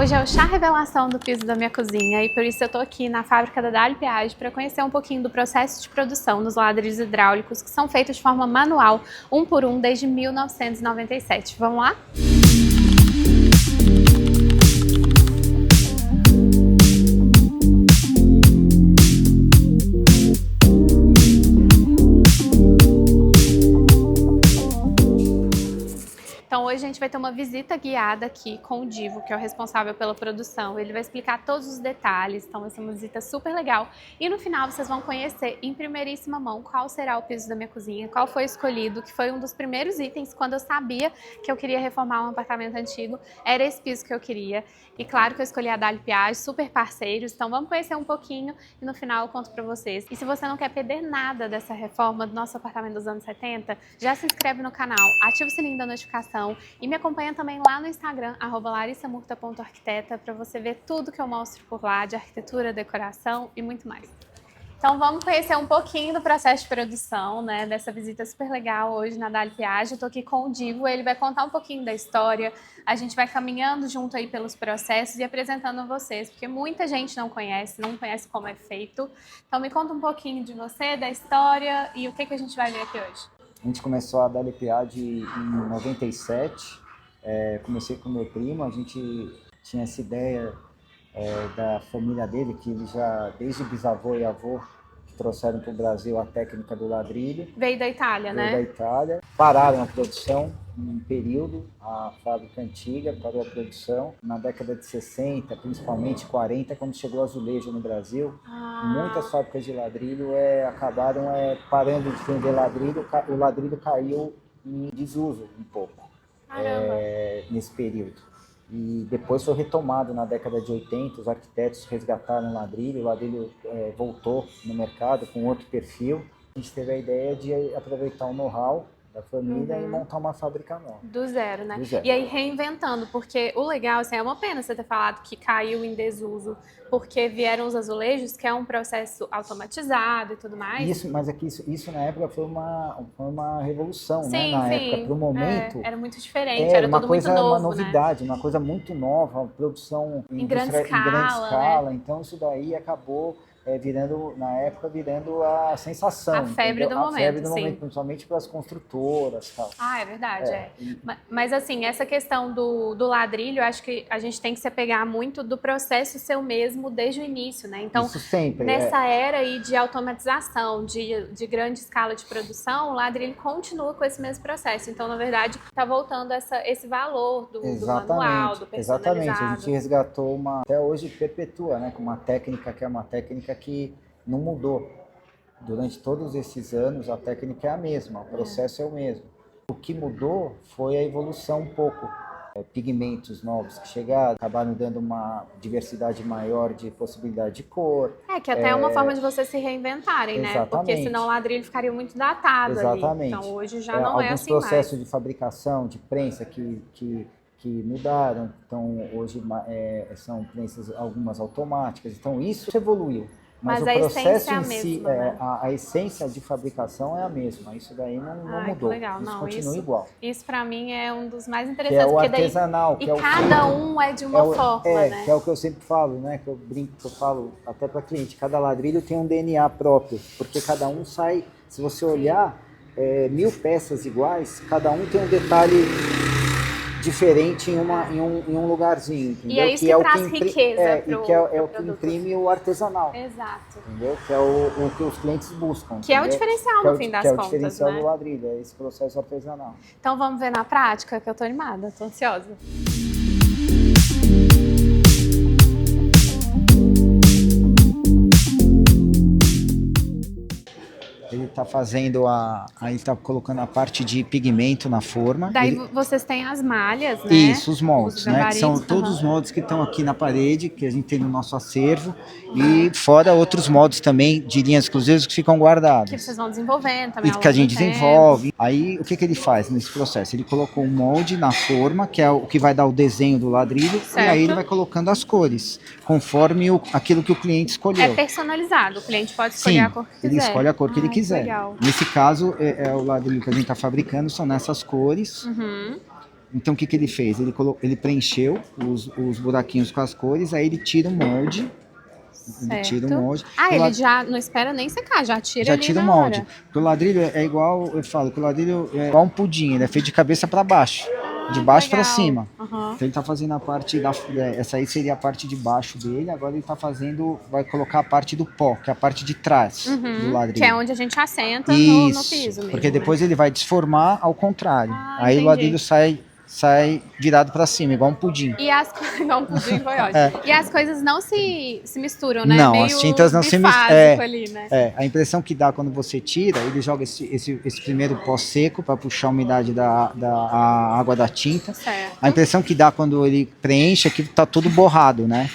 Hoje é o chá revelação do piso da minha cozinha e por isso eu tô aqui na fábrica da Dali Piage para conhecer um pouquinho do processo de produção dos ladrilhos hidráulicos que são feitos de forma manual, um por um, desde 1997. Vamos lá? Então hoje a gente vai ter uma visita guiada aqui com o Divo, que é o responsável pela produção. Ele vai explicar todos os detalhes, então vai ser uma visita super legal. E no final vocês vão conhecer em primeiríssima mão qual será o piso da minha cozinha, qual foi escolhido, que foi um dos primeiros itens quando eu sabia que eu queria reformar um apartamento antigo, era esse piso que eu queria. E claro que eu escolhi a Dali Piage, super parceiros, então vamos conhecer um pouquinho e no final eu conto pra vocês. E se você não quer perder nada dessa reforma do nosso apartamento dos anos 70, já se inscreve no canal, ativa o sininho da notificação e me acompanha também lá no Instagram, @larissamurta.arquiteta, para você ver tudo que eu mostro por lá, de arquitetura, decoração e muito mais. Então vamos conhecer um pouquinho do processo de produção, né, dessa visita super legal hoje na Dali Piage. Eu tô aqui com o Divo, ele vai contar um pouquinho da história, a gente vai caminhando junto aí pelos processos e apresentando a vocês, porque muita gente não conhece como é feito. Então me conta um pouquinho de você, da história e o que a gente vai ver aqui hoje. A gente começou a Dali Piage em 97, comecei com meu primo, a gente tinha essa ideia da família dele, que ele já, desde bisavô e avô, que trouxeram para o Brasil a técnica do ladrilho. Veio da Itália, né? Veio da Itália. Pararam a produção um período, a fábrica antiga parou a produção. Na década de 60, principalmente 40, quando chegou o azulejo no Brasil, muitas fábricas de ladrilho acabaram parando de vender ladrilho, o ladrilho caiu em desuso um pouco nesse período. E depois foi retomado na década de 80, os arquitetos resgataram o ladrilho voltou no mercado com outro perfil. A gente teve a ideia de aproveitar o know-how da família e montar uma fábrica nova. Do zero, né? Do zero. E aí reinventando, porque o legal, assim, é uma pena você ter falado que caiu em desuso, porque vieram os azulejos, que é um processo automatizado e tudo mais. Isso, mas é que isso na época foi uma revolução, sim, né? Na sim. época, para o momento. Era muito diferente, era uma tudo coisa, muito novo, uma novidade, né? uma coisa muito nova, produção em grande escala. Né? Então isso daí acabou virando a sensação. A febre do momento, a febre do sim. momento, principalmente para as construtoras e tal. É verdade, Mas assim, essa questão do ladrilho, eu acho que a gente tem que se apegar muito do processo ser o mesmo desde o início, né? Então, isso sempre, nessa era aí de automatização, de grande escala de produção, o ladrilho continua com esse mesmo processo. Então, na verdade, está voltando esse valor do manual, do personalizado. Exatamente, a gente resgatou até hoje perpetua, né? Com uma técnica que é uma técnica que não mudou. Durante todos esses anos, a técnica é a mesma, o processo é o mesmo. O que mudou foi a evolução um pouco. Pigmentos novos que chegaram, acabaram dando uma diversidade maior de possibilidade de cor. Que até é uma forma de vocês se reinventarem, né? Porque senão o ladrilho ficaria muito datado ali. Então hoje já não é assim mais. Alguns processos de fabricação, de prensa que mudaram, então hoje são prensas algumas automáticas, então isso evoluiu. Mas o processo em si, a essência de fabricação é a mesma, isso daí não mudou, legal. Isso continua igual. Isso para mim é um dos mais interessantes. Que é o artesanal. E cada um é de uma forma, né? Que é o que eu sempre falo, né? Que eu brinco, que eu falo até para cliente, cada ladrilho tem um DNA próprio, porque cada um sai, se você olhar, 1000 peças iguais, cada um tem um detalhe diferente em um lugarzinho, entendeu? E é isso que traz riqueza que é o que imprime o artesanal. Exato. Entendeu? Que é o que os clientes buscam. Que é o diferencial, no fim das contas, que é o diferencial do ladrilho, é esse processo artesanal. Então vamos ver na prática, que eu tô animada, tô ansiosa. Ele está fazendo aí está colocando a parte de pigmento na forma. Daí vocês têm as malhas, né? Isso, os moldes, né? Que são todos os moldes que estão aqui na parede, que a gente tem no nosso acervo, e fora outros moldes também de linhas exclusivas que ficam guardados. Que vocês vão desenvolvendo também. E que a gente desenvolve. Aí o que ele faz nesse processo? Ele colocou um molde na forma, que é o que vai dar o desenho do ladrilho, certo. E aí ele vai colocando as cores, conforme aquilo que o cliente escolheu. É personalizado, o cliente pode escolher a cor que quiser. Ele escolhe a cor que ele quiser. Legal. Nesse caso, o ladrilho que a gente está fabricando são nessas cores. Então o que ele fez? Ele preencheu os buraquinhos com as cores, aí ele tira o molde. Ele tira o molde. Ele já não espera nem secar, já tira já ali tira o na molde. hora. Porque o ladrilho é igual, eu falo, que o ladrilho é igual um pudim, ele é feito de cabeça para baixo. De baixo para cima. Então ele tá fazendo a parte essa aí seria a parte de baixo dele, agora ele tá fazendo, vai colocar a parte do pó, que é a parte de trás do ladrilho. Que é onde a gente assenta no piso mesmo. Porque depois ele vai desformar ao contrário. Aí entendi. o ladrilho sai virado para cima, igual um pudim. Igual um pudim foi ótimo. E as coisas não se misturam, né? Não, meio as tintas não se misturam. Ali, né? A impressão que dá quando você tira, ele joga esse primeiro pó seco para puxar a umidade a água da tinta. Certo. A impressão que dá quando ele preenche é que tá tudo borrado, né?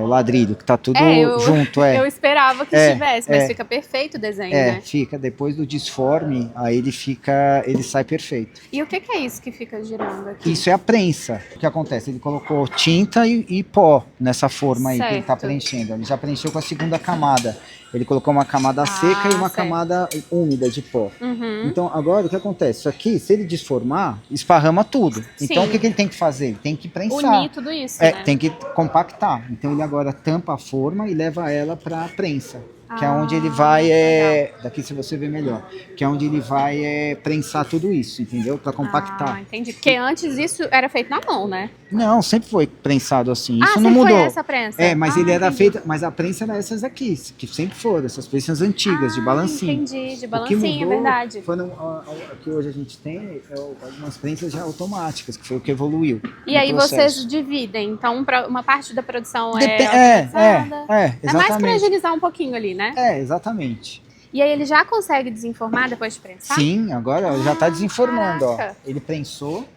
O ladrilho, que tá tudo junto. Eu esperava que estivesse, mas fica perfeito o desenho, né? Fica. Depois do desforme, aí ele sai perfeito. E o que é isso que fica girando aqui? Isso é a prensa. O que acontece? Ele colocou tinta e pó nessa forma aí que ele tá preenchendo. Ele já preencheu com a segunda camada. Ele colocou uma camada seca e uma camada úmida de pó. Então, agora, o que acontece? Isso aqui, se ele desformar, esparrama tudo. Então, o que ele tem que fazer? Ele tem que prensar. Unir tudo isso, né? Tem que compactar. Então, ele agora tampa a forma e leva ela para a prensa. Que é onde ele vai, daqui se você ver melhor, que é onde ele vai prensar tudo isso, entendeu? Para compactar. Entendi. Porque antes isso era feito na mão, né? Não, sempre foi prensado assim. Isso não sempre mudou. Foi essa prensa? Mas ele era feito, mas a prensa era essas aqui, que sempre foram, essas prensas antigas, de balancinho. Entendi, de balancinho, é verdade. Foram, que hoje a gente tem algumas prensas já automáticas, que foi o que evoluiu. E aí vocês dividem, então uma parte da produção automatizada. Exatamente. É mais para agilizar um pouquinho ali, né? Exatamente. E aí ele já consegue desenformar depois de prensar? Sim, agora já está desenformando, caraca. Ele prensou,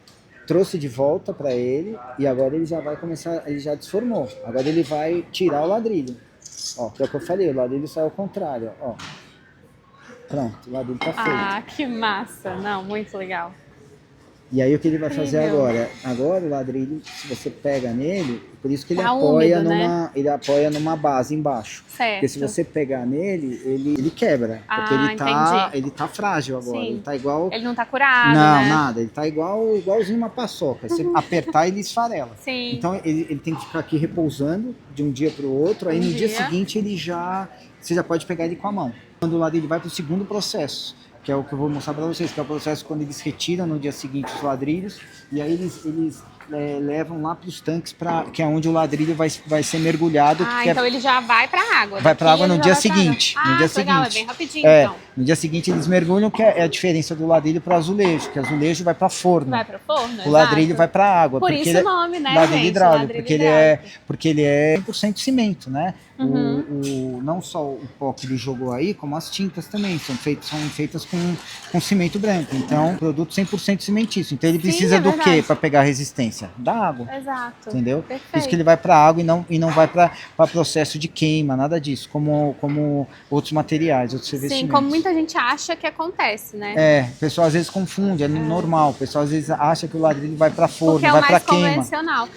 trouxe de volta para ele e agora ele já vai começar, ele já desformou. Agora ele vai tirar o ladrilho. Que é o que eu falei, o ladrilho sai ao contrário, Pronto, o ladrilho tá feito. Que massa. Não, muito legal. E aí o que ele vai fazer agora? Agora o ladrilho, se você pega nele, por isso que ele ele apoia numa base embaixo. Certo. Porque se você pegar nele, ele quebra. Porque ele tá frágil agora. Sim. Ele tá igual. Ele não tá curado. Não, né? nada. Ele tá igualzinho uma paçoca. Se apertar, ele esfarela. Sim. Então ele tem que ficar aqui repousando de um dia para o outro. Aí no dia seguinte você já pode pegar ele com a mão. Quando o ladrilho vai para o segundo processo, que é o que eu vou mostrar para vocês, que é o processo quando eles retiram no dia seguinte os ladrilhos e aí eles levam lá para os tanques, que é onde o ladrilho vai ser mergulhado. Então ele já vai para a água. Vai para a água no dia seguinte. No dia legal, seguinte. É bem rapidinho, então. No dia seguinte eles mergulham, que é a diferença do ladrilho para o azulejo, que o azulejo vai para forno. Vai para o forno, o ladrilho vai para a água. Por isso o nome, né, ladrilho gente? hidráulico, porque ele é 100% cimento, né? Não só o pó que ele jogou aí, como as tintas também, são feitas com cimento branco. Então, produto 100% cimentício. Então ele precisa do quê para pegar resistência? Da água. Exato. Entendeu? Perfeito. Por isso que ele vai para a água e não vai para processo de queima, nada disso, como outros materiais, outros revestimentos. Sim, como muita gente acha que acontece, né? O pessoal às vezes confunde, é normal. O pessoal às vezes acha que o ladrilho vai para forno, porque vai para queima. É o mais convencional.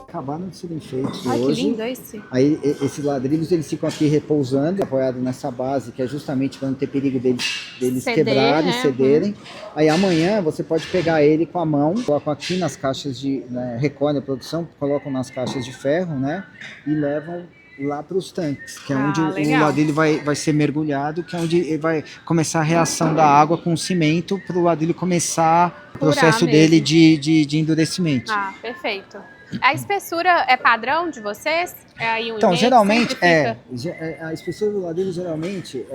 Acabaram de serem feitos hoje. Que lindo esse. Aí esses ladrilhos eles ficam aqui repousando, apoiados nessa base, que é justamente para não ter perigo deles quebrarem, cederem. Aí amanhã você pode pegar ele com a mão, colocam aqui nas caixas recolhem a produção, colocam nas caixas de ferro, né? E levam lá para os tanques, que é onde o ladrilho vai ser mergulhado, que é onde ele vai começar a reação da água com o cimento para o ladrilho começar o processo dele de endurecimento. Perfeito. A espessura é padrão de vocês? Então, geralmente, a espessura do ladrilho, geralmente,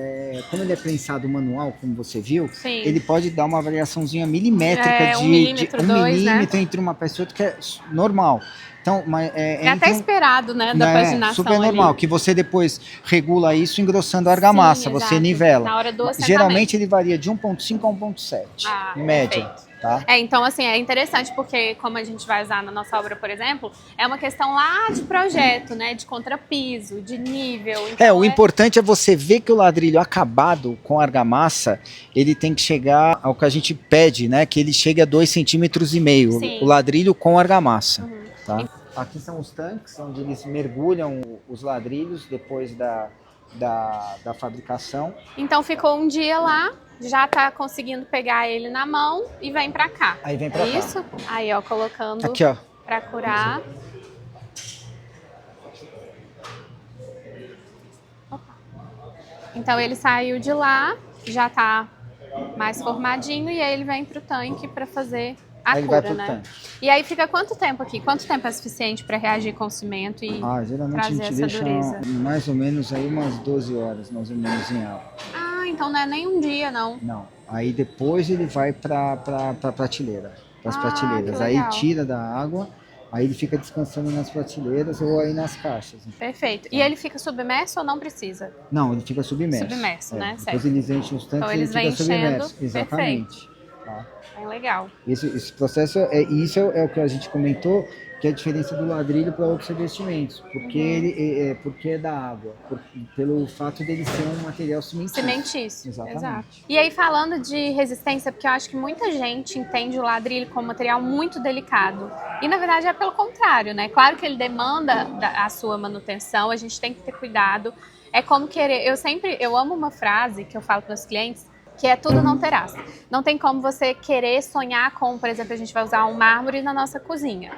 como ele é prensado manual, como você viu, ele pode dar uma variaçãozinha milimétrica de 1 milímetro entre uma peça e outra, que é normal. Então, é até esperado, né, da paginação super normal, ali. Que você depois regula isso engrossando a argamassa, você nivela. Na hora do assentamento. Geralmente ele varia de 1.5 a 1.7, em média. Perfeito. tá? Então assim, é interessante porque como a gente vai usar na nossa obra, por exemplo, é uma questão lá de projeto, né? De contrapiso, de nível. Então, O importante é você ver que o ladrilho acabado com argamassa, ele tem que chegar ao que a gente pede, né? Que ele chegue a 2,5 centímetros, o ladrilho com argamassa, tá? Aqui são os tanques, onde eles mergulham os ladrilhos depois da fabricação. Então ficou um dia lá, já tá conseguindo pegar ele na mão e vem pra cá. Aí vem pra cá. Isso? Aí, ó, colocando aqui, ó, pra curar. Opa. Então ele saiu de lá, já tá mais formadinho e aí ele vem pro tanque pra fazer a aí cura, vai pro né? tanque. E aí fica quanto tempo aqui? Quanto tempo é suficiente para reagir com o cimento e Geralmente trazer a gente essa deixa dureza? mais ou menos aí umas 12 horas, mais ou menos, em água. Então não é nem um dia, não. Não. Aí depois ele vai para prateleira, para as prateleiras. Que Aí legal. tira da água, aí ele fica descansando nas prateleiras ou aí nas caixas. Perfeito. E ele fica submerso ou não precisa? Não, ele fica submerso. Submerso, né? Depois Certo. eles enchem os tanques Então e eles ele vêm fica enchendo. submerso. Exatamente. Tá? É legal. Esse processo, isso é o que a gente comentou, que é a diferença do ladrilho para outros revestimentos, porque porque é da água, pelo fato dele ser um material cimentício. Cimentício. Exatamente. Exato. E aí falando de resistência, porque eu acho que muita gente entende o ladrilho como material muito delicado. E na verdade é pelo contrário, né? Claro que ele demanda a sua manutenção, a gente tem que ter cuidado. É como querer, eu amo uma frase que eu falo para os clientes, que é tudo não terás. Não tem como você querer sonhar com, por exemplo, a gente vai usar um mármore na nossa cozinha.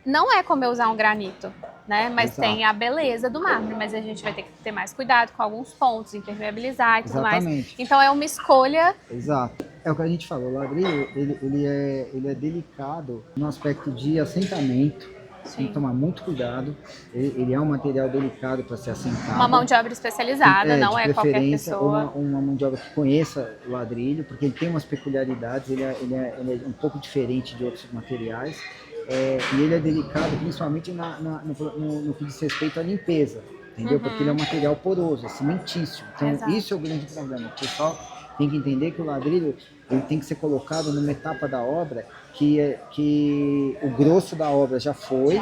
Não é como eu usar um granito, né? Mas Exato. tem a beleza do mármore, mas a gente vai ter que ter mais cuidado com alguns pontos, impermeabilizar e tudo mais. Então é uma escolha. Exato. É o que a gente falou, o ladrilho, ele é delicado no aspecto de assentamento. Tem que tomar muito cuidado. Ele é um material delicado para ser assentado. Uma mão de obra especializada, não é qualquer pessoa. Uma mão de obra que conheça o ladrilho, porque ele tem umas peculiaridades, ele é um pouco diferente de outros materiais. E ele é delicado principalmente no que diz respeito à limpeza, entendeu? Porque ele é um material poroso, é cimentício. Então, isso é o grande problema. O pessoal tem que entender que o ladrilho ele tem que ser colocado numa etapa da obra que o grosso da obra já foi.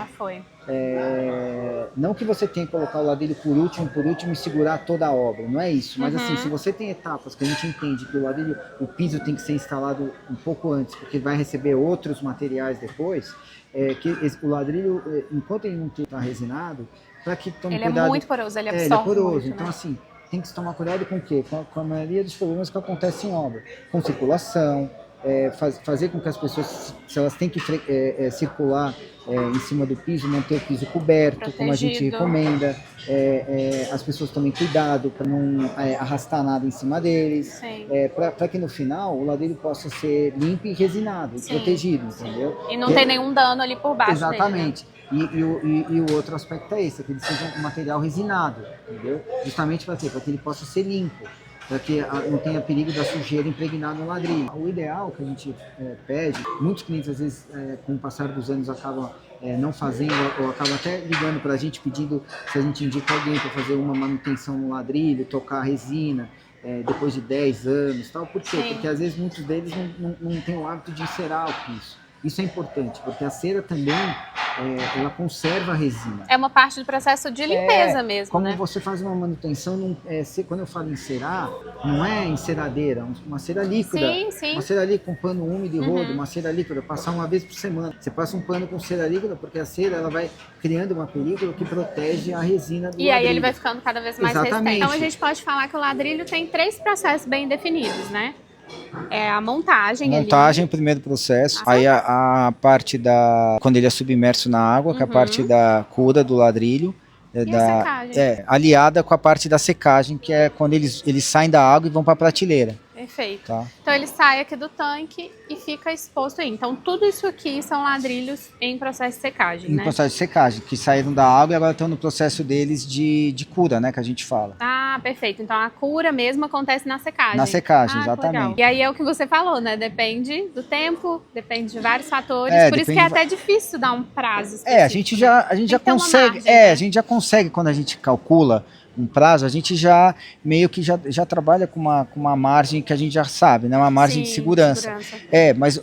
Não que você tenha que colocar o ladrilho por último e segurar toda a obra, não é isso. Mas assim, se você tem etapas que a gente entende que o ladrilho, o piso tem que ser instalado um pouco antes, porque vai receber outros materiais depois, o ladrilho, enquanto ele não está resinado, para que tome cuidado... Ele é muito poroso, ele absorve ele é poroso, muito, então né? assim, tem que se tomar cuidado com o quê? Com a maioria dos problemas que acontecem em obra, com circulação, fazer com que as pessoas, se elas têm que circular em cima do piso, manter o piso coberto, protegido, como a gente recomenda, as pessoas tomem cuidado para não arrastar nada em cima deles, para que no final o ladrilho possa ser limpo e resinado, e protegido, entendeu? E não tem nenhum dano ali por baixo. Exatamente. Dele, né? E o outro aspecto é esse, que ele seja um material resinado, entendeu? Justamente para quê? Para que ele possa ser limpo, para que não tenha perigo da sujeira impregnada no ladrilho. O ideal que a gente pede, muitos clientes às vezes com o passar dos anos acabam não fazendo, ou acabam até ligando para a gente pedindo se a gente indica alguém para fazer uma manutenção no ladrilho, trocar a resina, depois de 10 anos, tal. Por quê? Porque às vezes muitos deles não têm o hábito de encerar o piso. Isso é importante, porque a cera também, ela conserva a resina. É uma parte do processo de limpeza mesmo, como né? você faz uma manutenção, quando eu falo encerar, não é enceradeira, uma cera líquida. Sim. Uma cera líquida com pano úmido e rodo, uma cera líquida, passar uma vez por semana. Você passa um pano com cera líquida, porque a cera ela vai criando uma película que protege a resina do ladrilho. E aí ele vai ficando cada vez mais resistente. Então a gente pode falar que o ladrilho tem 3 processos bem definidos, né? É a montagem. Montagem, primeiro processo. Aí a parte quando ele é submerso na água, que é a parte da cura do ladrilho. A secagem. Aliada com a parte da secagem, que é quando eles saem da água e vão para a prateleira. Perfeito. Tá. Então ele sai aqui do tanque e fica exposto aí. Então tudo isso aqui são ladrilhos em processo de secagem, né? Em processo de secagem, que saíram da água e agora estão no processo deles de cura, né, que a gente fala. Ah, Ah, perfeito. Então a cura mesmo acontece na secagem. Na secagem, que exatamente. legal. E aí é o que você falou, né? Depende do tempo, depende de vários fatores. Por isso que é até difícil dar um prazo específico. A gente já consegue. Margem, né? A gente já consegue, quando a gente calcula um prazo, a gente já meio que já trabalha com uma margem que a gente já sabe, né? Uma margem de segurança. Mas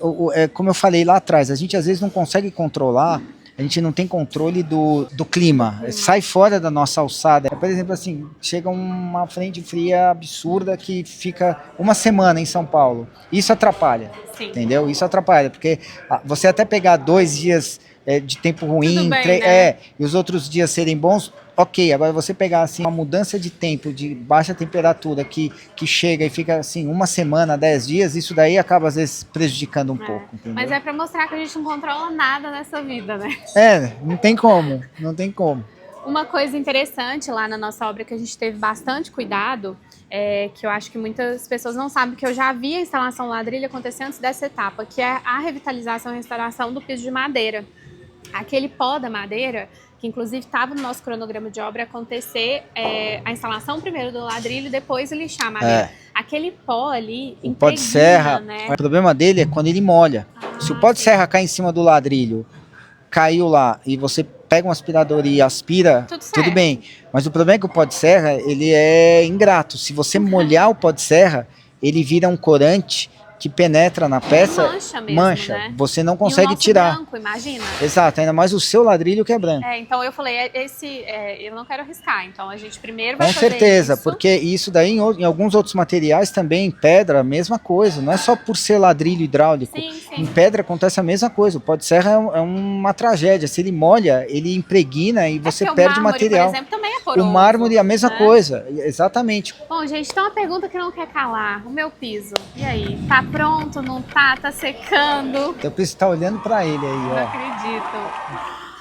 como eu falei lá atrás, a gente às vezes não consegue controlar. A gente não tem controle do clima, sai fora da nossa alçada. Por exemplo, assim, chega uma frente fria absurda que fica uma semana em São Paulo. Isso atrapalha, entendeu? Isso atrapalha, porque você até pegar 2 dias de tempo ruim, bem, né? E os outros dias serem bons, ok. Agora você pegar assim uma mudança de tempo, de baixa temperatura que chega e fica assim uma semana, 10 dias, isso daí acaba às vezes prejudicando um pouco, entendeu? Mas é para mostrar que a gente não controla nada nessa vida, né? Não tem como, não tem como. Uma coisa interessante lá na nossa obra que a gente teve bastante cuidado, que eu acho que muitas pessoas não sabem, que eu já vi a instalação ladrilho acontecer antes dessa etapa, que é a revitalização e restauração do piso de madeira. Aquele pó da madeira, que inclusive estava no nosso cronograma de obra, acontecer a instalação primeiro do ladrilho e depois lixar a madeira. Aquele pó ali, o pó de serra, né? O problema dele é quando ele molha. Se o pó de serra cai em cima do ladrilho, caiu lá e você pega um aspirador e aspira, tudo bem. Mas o problema é que o pó de serra, ele é ingrato. Se você molhar o pó de serra, ele vira um corante que penetra na peça, mancha, né? Você não consegue tirar. Branco, imagina. Exato, ainda mais o seu ladrilho que é branco. Então eu falei, eu não quero arriscar, então a gente primeiro vai fazer Com certeza, isso. Porque isso daí em alguns outros materiais também, em pedra, a mesma coisa, não é só por ser ladrilho hidráulico. Sim. Em pedra acontece a mesma coisa, o pó de serra é uma tragédia, se ele molha, ele impregna e você perde o material. Por exemplo, também é poroso, o mármore é a mesma coisa, exatamente. Bom, gente, então uma pergunta que não quer calar, o meu piso, e aí, tá pronto, não tá? Tá secando? Então, você tá olhando pra ele aí, ó. Não acredito.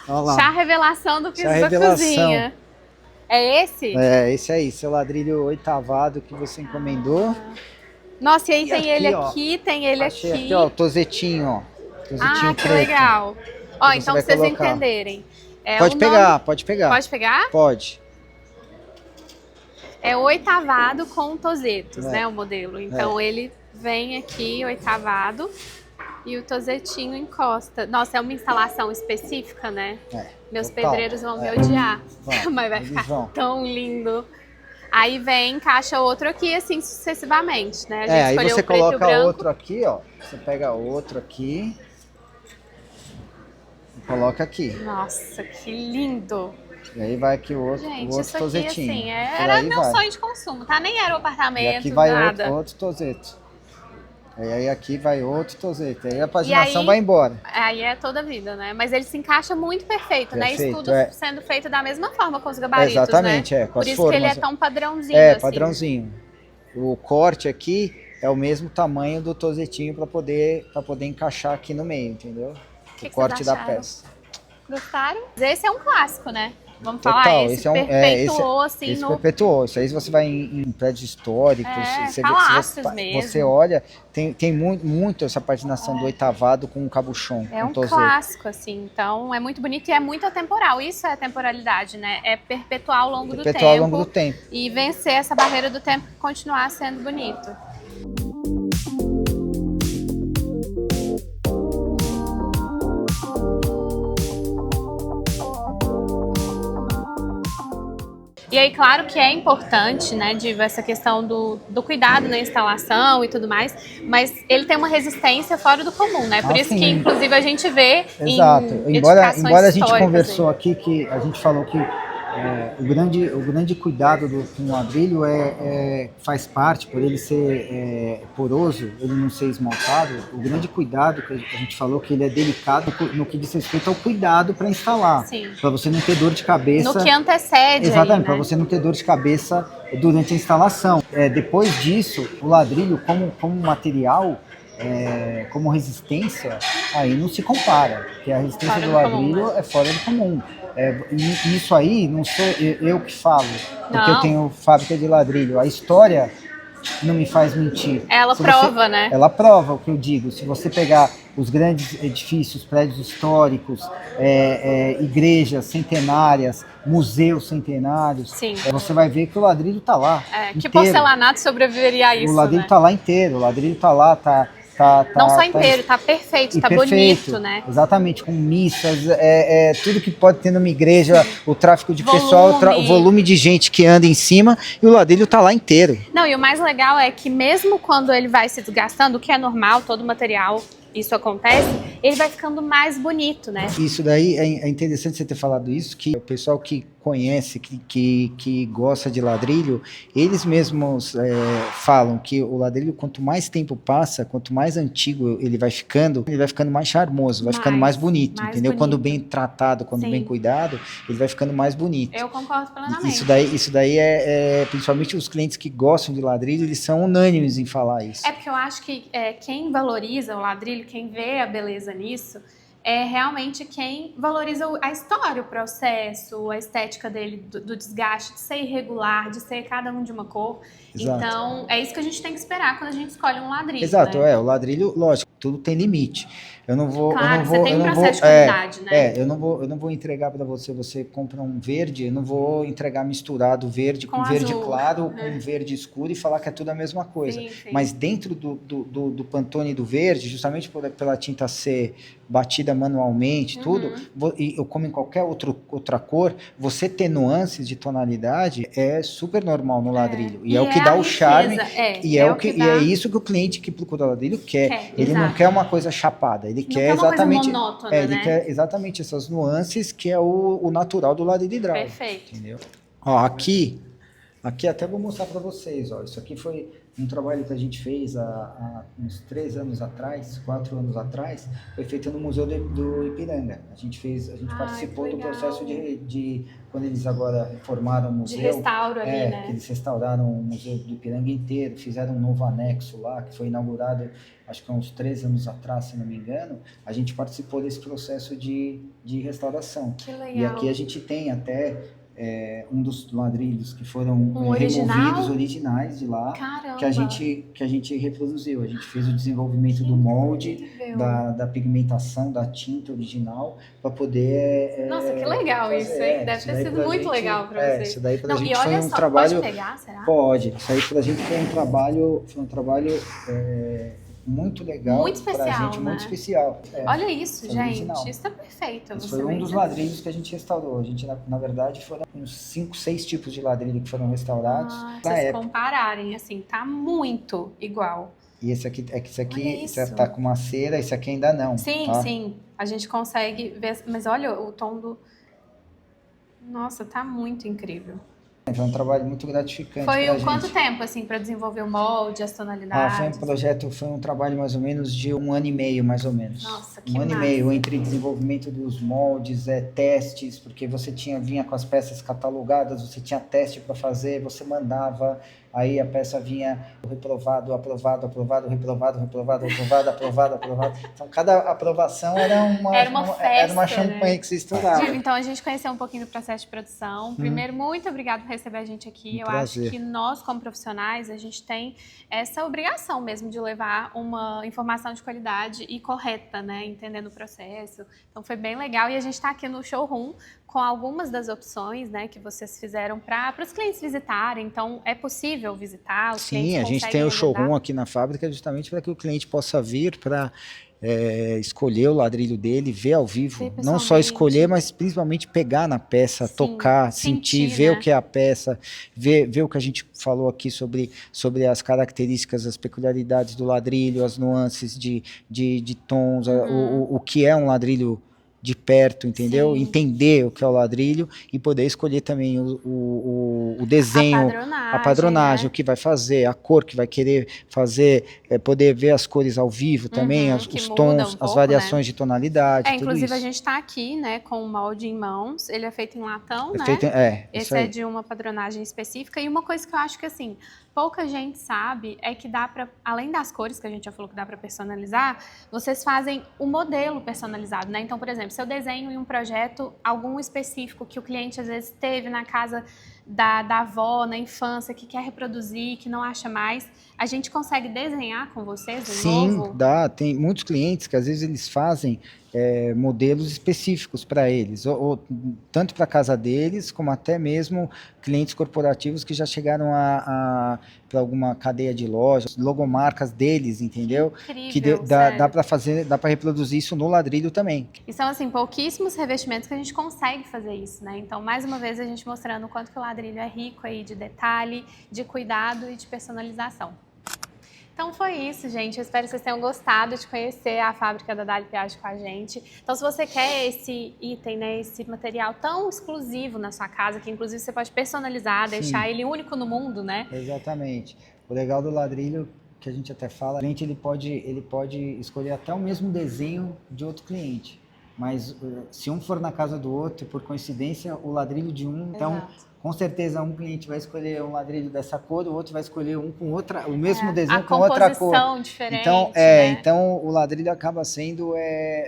Olha lá. Chá revelação do piso da cozinha. É esse? É, esse aí, seu ladrilho oitavado que você encomendou. Nossa, e aí tem aqui, ele ó, aqui, tem ele achei aqui. Aqui, ó, o tozetinho, ó. Tozetinho que preto. legal. Ó, então pra vocês colocar. Entenderem. Pode pegar, pode pegar. Pode pegar? Pode. É oitavado com tozetos, né, o modelo. Então ele vem aqui oitavado e o tozetinho encosta. Nossa, é uma instalação específica, né? Meus pedreiros vão me odiar, mas vai ficar tão lindo. Aí vem, encaixa outro aqui, assim sucessivamente, né? A gente aí você o preto coloca e o branco. outro aqui, ó. Você pega outro aqui e coloca aqui. Nossa, que lindo! E aí vai aqui o outro, gente, o outro isso aqui, tozetinho. assim, era meu sonho de consumo, tá? Nem era o apartamento, e aqui vai nada. outro tozeto. E aí aqui vai outro tozeto. Aí a paginação vai embora. Aí é toda a vida, né? Mas ele se encaixa muito perfeito, né? Isso tudo sendo feito da mesma forma com os gabaritos, exatamente, né? com as Por isso formas. que ele é tão padrãozinho, assim. Padrãozinho. O corte aqui é o mesmo tamanho do tozetinho para poder encaixar aqui no meio, entendeu? O corte da peça. Gostaram? Esse é um clássico, né? Vamos Total, falar, esse perpetuou assim esse no... perpetuou. Isso aí você vai em prédios históricos, você olha, tem muito essa patinação do oitavado com o cabuchon. É um clássico, assim, então é muito bonito e é muito atemporal. Isso é a temporalidade, né? É perpetuar ao longo do tempo. E vencer essa barreira do tempo e continuar sendo bonito. E aí, claro que é importante, né, Diva, essa questão do cuidado na instalação e tudo mais, mas ele tem uma resistência fora do comum, né? Por isso que, inclusive, a gente vê embora a gente conversou aqui, que a gente falou que o grande cuidado com o ladrilho faz parte, por ele ser poroso, ele não ser esmaltado, o grande cuidado que a gente falou que ele é delicado no que diz respeito ao cuidado para instalar, para você não ter dor de cabeça. No que antecede. Exatamente, para você não ter dor de cabeça durante a instalação. Depois disso, o ladrilho como material, como resistência, aí não se compara, porque a resistência do ladrilho é fora do comum. Isso aí não sou eu que falo, porque eu tenho fábrica de ladrilho. A história não me faz mentir. Ela prova, né? Ela prova o que eu digo. Se você pegar os grandes edifícios, prédios históricos, igrejas centenárias, museus centenários. Sim. Você vai ver que o ladrilho está lá. Que porcelanato sobreviveria a isso, o ladrilho né? está lá inteiro, o ladrilho está lá, não só inteiro, tá perfeito, tá bonito, né? Exatamente, com missas, tudo que pode ter numa igreja, o tráfego de pessoal, o volume de gente que anda em cima, e o ladrilho tá lá inteiro. Não, e o mais legal é que mesmo quando ele vai se desgastando, o que é normal, todo material, isso acontece, ele vai ficando mais bonito, né? Isso daí é interessante você ter falado isso, que o pessoal que conhece, que gosta de ladrilho, eles mesmos falam que o ladrilho, quanto mais tempo passa, quanto mais antigo ele vai ficando mais charmoso, vai ficando mais bonito, entendeu? Bonito. Quando bem tratado, quando bem cuidado, ele vai ficando mais bonito. Eu concordo plenamente. Isso daí principalmente os clientes que gostam de ladrilho, eles são unânimes em falar isso. É porque eu acho que quem valoriza o ladrilho, quem vê a beleza nisso, é realmente quem valoriza a história, o processo, a estética dele, do desgaste, de ser irregular, de ser cada um de uma cor. Exato. Então, é isso que a gente tem que esperar quando a gente escolhe um ladrilho. Exato, né? O ladrilho, lógico, tudo tem limite. Eu não vou, claro, você tem um processo de qualidade, né? Eu não vou entregar para você compra um verde, eu não vou entregar misturado verde com verde claro ou com verde escuro e falar que é tudo a mesma coisa. Sim. Mas dentro do Pantone do verde, justamente pela tinta ser batida manualmente, tudo, e como em qualquer outra cor, você ter nuances de tonalidade é super normal no ladrilho. E é o que dá o charme, e é isso que o cliente que procura ladrilho quer. Ele não quer uma coisa chapada, ele quer exatamente monótona, ele quer exatamente essas nuances que é o natural do ladrilho hidráulico. Perfeito. Entendeu? Ó, aqui até vou mostrar para vocês, ó, isso aqui foi um trabalho que a gente fez há uns 4 anos atrás, foi feito no Museu do Ipiranga. A gente participou do processo de quando eles agora reformaram o museu. De restauro ali, né? Que eles restauraram o Museu do Ipiranga inteiro, fizeram um novo anexo lá, que foi inaugurado, acho que há uns 3 anos atrás, se não me engano. A gente participou desse processo de restauração. Que legal. E aqui a gente tem até um dos ladrilhos que foram removidos, originais de lá. Caramba. que a gente reproduziu. A gente fez o desenvolvimento do molde, da pigmentação, da tinta original, para poder... Nossa, que legal isso, hein? Deve ter sido muito legal para vocês. Isso daí pra gente foi um trabalho... Pode pegar, será? Pode. Isso aí pra gente foi um trabalho muito legal, muito especial, pra gente, né? Muito especial. Olha isso, gente, original. isso tá perfeito. Esse foi um dos ladrilhos que a gente restaurou. A gente, na verdade, foram uns 5, 6 tipos de ladrilho que foram restaurados. Se vocês compararem, assim, tá muito igual. E esse aqui tá com uma cera, esse aqui ainda não. Sim, tá? Sim. A gente consegue ver, mas olha o tom do... Nossa, tá muito incrível. Foi um trabalho muito gratificante. Foi quanto tempo, assim, para desenvolver o molde, as tonalidades? Foi um trabalho mais ou menos de 1 ano e meio, mais ou menos. Nossa, que 1 ano e meio, entre desenvolvimento dos moldes, testes, porque você vinha com as peças catalogadas, você tinha teste para fazer, você mandava, aí a peça vinha aprovado. Então, cada aprovação era uma festa, era uma champanhe, né? Que se estourava. Então, a gente conheceu um pouquinho do processo de produção. Primeiro, muito obrigado por receber a gente aqui. Eu acho que nós, como profissionais, a gente tem essa obrigação mesmo de levar uma informação de qualidade e correta, né? Entendendo o processo. Então, foi bem legal. E a gente está aqui no showroom com algumas das opções, né, que vocês fizeram para os clientes visitarem. Então, é possível visitar? Os Sim, a gente tem o showroom aqui na fábrica justamente para que o cliente possa vir para escolher o ladrilho dele, ver ao vivo, não só escolher, mas principalmente pegar na peça, tocar, sentir, ver, né? O que é a peça, ver o que a gente falou aqui sobre as características, as peculiaridades do ladrilho, as nuances de tons, o que é um ladrilho de perto, entendeu? Sim. Entender o que é o ladrilho e poder escolher também o desenho, a padronagem, né? O que vai fazer, a cor que vai querer fazer, poder ver as cores ao vivo também, os tons, as variações, né? De tonalidade. Inclusive a gente está aqui, né, com o molde em mãos, ele é feito em latão, né? Esse é de uma padronagem específica. E uma coisa que eu acho que, assim, pouca gente sabe é que dá para, além das cores que a gente já falou que dá para personalizar, vocês fazem o modelo personalizado, né? Então, por exemplo, se eu desenho em um projeto algum específico que o cliente às vezes teve na casa da avó, na infância, que quer reproduzir, que não acha mais, a gente consegue desenhar com vocês um novo? Sim, dá. Tem muitos clientes que às vezes eles fazem modelos específicos para eles, ou tanto para a casa deles, como até mesmo clientes corporativos que já chegaram para alguma cadeia de lojas, logomarcas deles, entendeu? Incrível, Dá para fazer, dá para reproduzir isso no ladrilho também. E são, assim, pouquíssimos revestimentos que a gente consegue fazer isso, né? Então, mais uma vez, a gente mostrando o quanto que o ladrilho é rico aí de detalhe, de cuidado e de personalização. Então foi isso, gente. Eu espero que vocês tenham gostado de conhecer a fábrica da Dália Piage com a gente. Então, se você quer esse item, né, esse material tão exclusivo na sua casa, que inclusive você pode personalizar, deixar ele único no mundo, né? Exatamente. O legal do ladrilho, que a gente até fala, ele pode escolher até o mesmo desenho de outro cliente. Mas se um for na casa do outro, por coincidência, o ladrilho de um... Então, com certeza, um cliente vai escolher um ladrilho dessa cor, o outro vai escolher um com outra, o mesmo desenho com outra cor. A composição diferente, então, né? Então, o ladrilho acaba sendo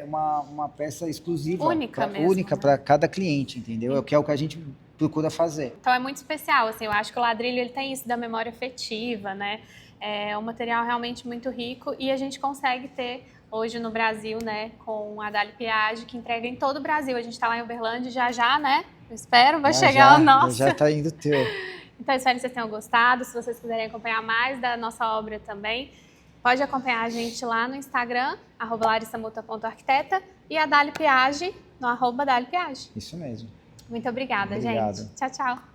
uma peça exclusiva. Única para cada cliente, entendeu? Que é o que a gente procura fazer. Então, é muito especial, assim, eu acho que o ladrilho ele tem isso da memória afetiva, né? É um material realmente muito rico e a gente consegue ter hoje no Brasil, né, com a Dália Piage, que entrega em todo o Brasil. A gente está lá em Uberlândia já, né? Eu espero, vai chegar o nosso. Já está indo o teu. Então, espero que vocês tenham gostado. Se vocês quiserem acompanhar mais da nossa obra também, pode acompanhar a gente lá no Instagram, @larissamuta.arquiteta, e a Dália Piage no @Dália Piage. Isso mesmo. Muito obrigada, Obrigado. gente. Tchau, tchau.